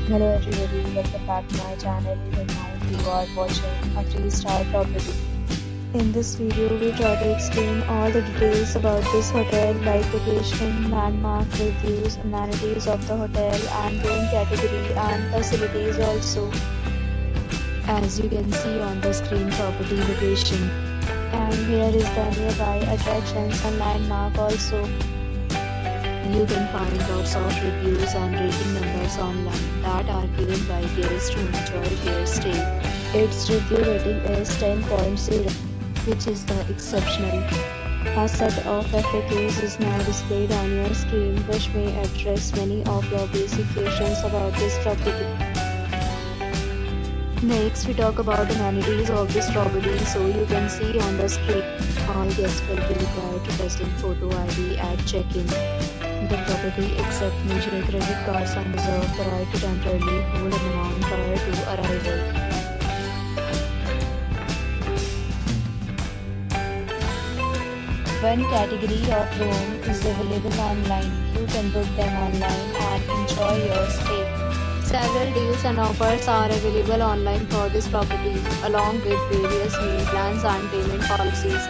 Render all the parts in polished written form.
Hello everybody, welcome back to my channel. Even now you are watching a 3-star property. In this video, we try to explain all the details about this hotel like location, landmark, reviews, amenities of the hotel and room category and facilities also. As you can see on the screen, property location. And here is the nearby attractions and landmark also. You can find lots of reviews and rating numbers online that are given by guests to enjoy their stay. Its review rating is 10.0, which is the exceptional. A set of FAQs is now displayed on your screen, which may address many of your basic questions about this property. Next, we talk about amenities of this property. So you can see on the screen, all guests will be required to present photo ID at check-in. The property accepts major credit cards and reserves the right to temporarily hold an amount prior to arrival. One category of room is available online. You can book them online and enjoy your stay. Several deals and offers are available online for this property, along with various meal plans and payment policies.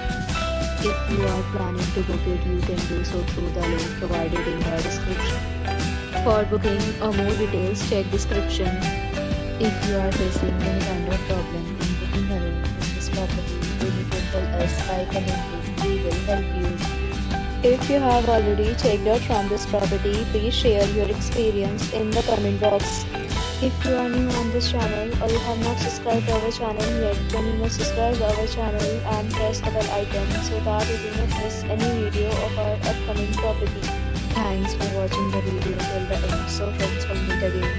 If you are planning to book it, you can do so through the link provided in the description. For booking or more details, check description. If you are facing any kind of problem in booking a room in this property, then you can tell us by commenting. We will help you. If you have already checked out from this property, please share your experience in the comment box. If you are new on this channel or you have not subscribed to our channel yet, then you must subscribe to our channel and press the bell icon so that you do not miss any video of our upcoming property. Thanks for watching the video till the end. So friends, will meet again.